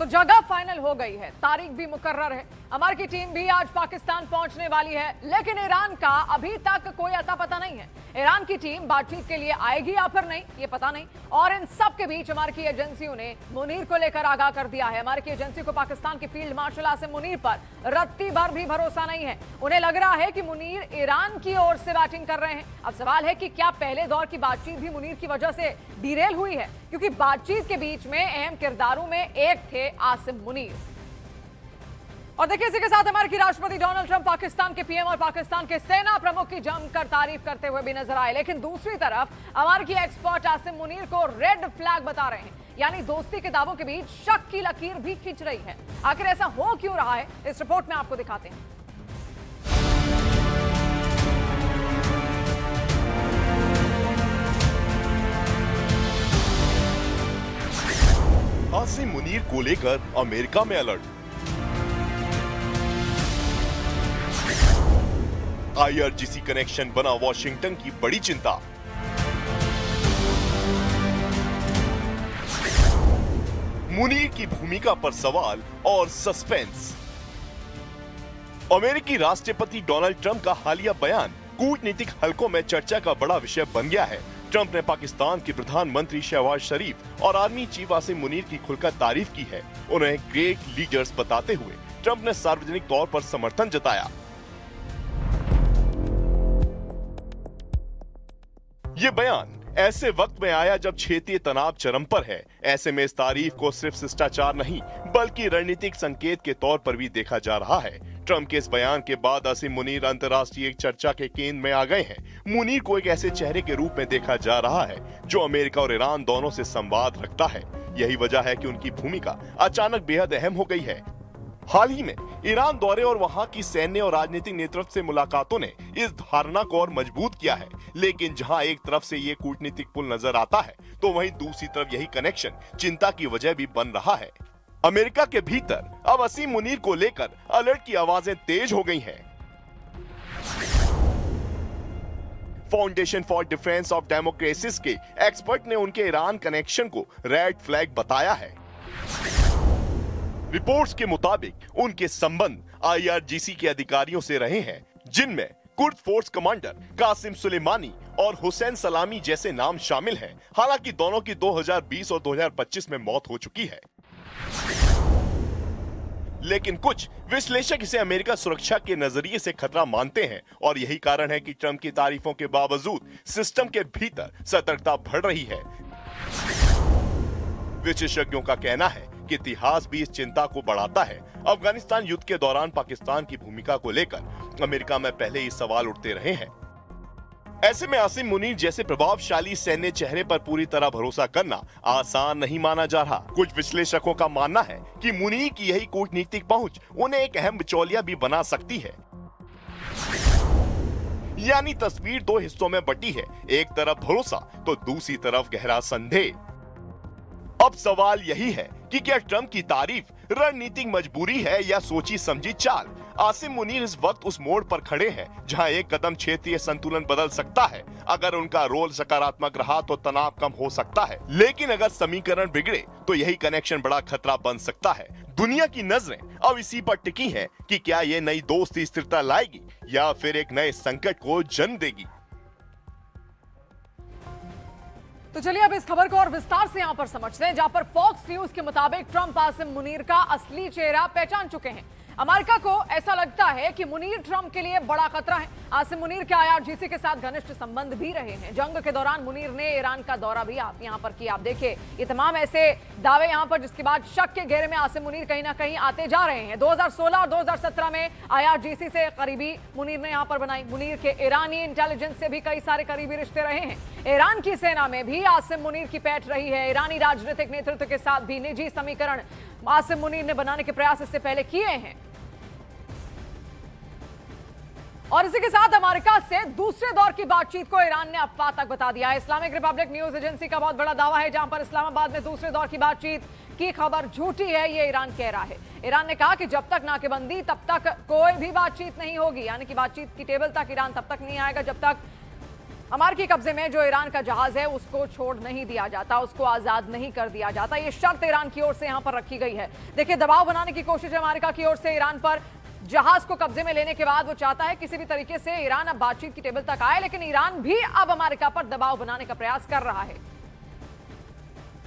तो जगह फाइनल हो गई है, तारीख भी मुकर्रर है। अमर की टीम भी आज पाकिस्तान पहुंचने वाली है, लेकिन ईरान का अभी तक कोई अता पता नहीं है। ईरान की टीम बातचीत के लिए आएगी या फिर नहीं, ये पता नहीं। और इन सब के बीच अमेरिकी एजेंसियों ने मुनीर को लेकर आगाह कर दिया है। अमेरिकी एजेंसी को पाकिस्तान के फील्ड मार्शल आसिम मुनीर पर रत्ती भर भी भरोसा नहीं है। उन्हें लग रहा है कि मुनीर ईरान की ओर से बैटिंग कर रहे हैं। अब सवाल है कि क्या पहले दौर की बातचीत भी मुनीर की वजह से डिरेल हुई है, क्योंकि बातचीत के बीच में अहम किरदारों में एक थे आसिम मुनीर। और देखिए, इसी के साथ अमेरिकी राष्ट्रपति डोनाल्ड ट्रंप पाकिस्तान के पीएम और पाकिस्तान के सेना प्रमुख की जमकर तारीफ करते हुए भी नजर आए। लेकिन दूसरी तरफ अमेरिकी एक्सपर्ट आसिम मुनीर को रेड फ्लैग बता रहे हैं, यानी दोस्ती के दावों के बीच शक की लकीर भी खींच रही है। आखिर ऐसा हो क्यों रहा है, इस रिपोर्ट में आपको दिखाते हैं। आसिम मुनीर को लेकर अमेरिका में अलर्ट। आईआरजीसी कनेक्शन बना वॉशिंगटन की बड़ी चिंता। मुनीर की भूमिका पर सवाल और सस्पेंस। अमेरिकी राष्ट्रपति डोनाल्ड ट्रंप का हालिया बयान कूटनीतिक हलकों में चर्चा का बड़ा विषय बन गया है। ट्रंप ने पाकिस्तान के प्रधानमंत्री शहबाज शरीफ और आर्मी चीफ आसिम मुनीर की खुलकर तारीफ की है। उन्हें ग्रेट लीडर्स बताते हुए ट्रंप ने सार्वजनिक तौर पर समर्थन जताया। ये बयान ऐसे वक्त में आया जब क्षेत्रीय तनाव चरम पर है। ऐसे में इस तारीफ को सिर्फ शिष्टाचार नहीं बल्कि रणनीतिक संकेत के तौर पर भी देखा जा रहा है। ट्रंप के इस बयान के बाद आसिम मुनीर अंतर्राष्ट्रीय चर्चा के केंद्र में आ गए हैं। मुनीर को एक ऐसे चेहरे के रूप में देखा जा रहा है जो अमेरिका और ईरान दोनों से संवाद रखता है। यही वजह है कि उनकी भूमिका अचानक बेहद अहम हो गई है। हाल ही में ईरान दौरे और वहां की सैन्य और राजनीतिक नेतृत्व से मुलाकातों ने इस धारणा को और मजबूत किया है। लेकिन जहां एक तरफ से ये कूटनीतिक पुल नजर आता है, तो वहीं दूसरी तरफ यही कनेक्शन चिंता की वजह भी बन रहा है। अमेरिका के भीतर अब आसिम मुनीर को लेकर अलर्ट की आवाजें तेज हो गई हैं। Foundation for defence of democracies के एक्सपर्ट ने उनके ईरान कनेक्शन को रेड फ्लैग बताया है। रिपोर्ट्स के मुताबिक उनके संबंध आईआरजीसी के अधिकारियों से रहे हैं, जिनमें Kurd force commander Qasim Soleimani और हुसैन सलामी जैसे नाम शामिल हैं। हालांकि दोनों की 2020 और 2025 में मौत हो चुकी है। लेकिन कुछ विश्लेषक इसे अमेरिका सुरक्षा के नजरिए से खतरा मानते हैं और यही कारण है कि ट्रंप की तारीफों के बावजूद सिस्टम के भीतर सतर्कता बढ़ रही है। विशेषज्ञों का कहना है कि इतिहास भी इस चिंता को बढ़ाता है। अफगानिस्तान युद्ध के दौरान पाकिस्तान की भूमिका को लेकर अमेरिका में पहले ही सवाल उठते रहे हैं। ऐसे में आसिम मुनीर जैसे प्रभावशाली सैन्य चेहरे पर पूरी तरह भरोसा करना आसान नहीं माना जा रहा। कुछ विश्लेषकों का मानना है कि मुनीर की यही कूटनीतिक पहुंच उन्हें एक अहम बिचौलिया भी बना सकती है। यानी तस्वीर दो हिस्सों में बटी है, एक तरफ भरोसा तो दूसरी तरफ गहरा संदेह। अब सवाल यही है कि क्या ट्रंप की तारीफ रणनीतिक मजबूरी है या सोची समझी चाल। आसिम मुनीर इस वक्त उस मोड़ पर खड़े हैं जहां एक कदम क्षेत्रीय संतुलन बदल सकता है। अगर उनका रोल सकारात्मक रहा तो तनाव कम हो सकता है, लेकिन अगर समीकरण बिगड़े तो यही कनेक्शन बड़ा खतरा बन सकता है। दुनिया की नजरें अब इसी पर टिकी हैं कि क्या ये नई दोस्ती स्थिरता लाएगी या फिर एक नए संकट को जन्म देगी। तो चलिए अब इस खबर को और विस्तार से यहां पर समझते हैं, जहां पर फॉक्स न्यूज के मुताबिक ट्रंप आसिम मुनीर का असली चेहरा पहचान चुके हैं। अमेरिका को ऐसा लगता है कि मुनीर ट्रंप के लिए बड़ा खतरा है। आसिम मुनीर के आईआरजीसी के साथ घनिष्ठ संबंध भी रहे हैं। जंग के दौरान मुनीर ने ईरान का दौरा भी यहां पर किया। आप देखिए, ये तमाम ऐसे दावे यहां पर, जिसके बाद शक के घेरे में आसिम मुनीर कहीं ना कहीं आते जा रहे हैं। 2016 और 2017 में आईआरजीसी से करीबी मुनीर ने यहां पर बनाई। मुनीर के ईरानी इंटेलिजेंस से भी कई सारे करीबी रिश्ते रहे हैं। ईरान की सेना में भी आसिम मुनीर की पैठ रही है। ईरानी राजनीतिक नेतृत्व के साथ भी निजी समीकरण आसिम मुनीर ने बनाने के प्रयास इससे पहले किए हैं। और इसी के साथ अमेरिका से दूसरे दौर की बातचीत को ईरान ने अफवाह तक बता दिया है। इस्लामिक रिपब्लिक न्यूज एजेंसी का बहुत बड़ा दावा है, जहां पर इस्लामाबाद में दूसरे दौर की बातचीत की खबर झूठी है, ये ईरान कह रहा है। ईरान ने कहा कि जब तक नाकेबंदी तब तक कोई भी बातचीत नहीं होगी, यानी कि बातचीत की टेबल तक ईरान तब तक नहीं आएगा जब तक अमेरिकी कब्जे में जो ईरान का जहाज है उसको छोड़ नहीं दिया जाता, उसको आजाद नहीं कर दिया जाता। ये शर्त ईरान की ओर से यहां पर रखी गई है। देखिए, दबाव बनाने की कोशिश है अमेरिका की ओर से ईरान पर। जहाज को कब्जे में लेने के बाद वो चाहता है किसी भी तरीके से ईरान अब बातचीत की टेबल तक आए, लेकिन ईरान भी अब अमेरिका पर दबाव बनाने का प्रयास कर रहा है।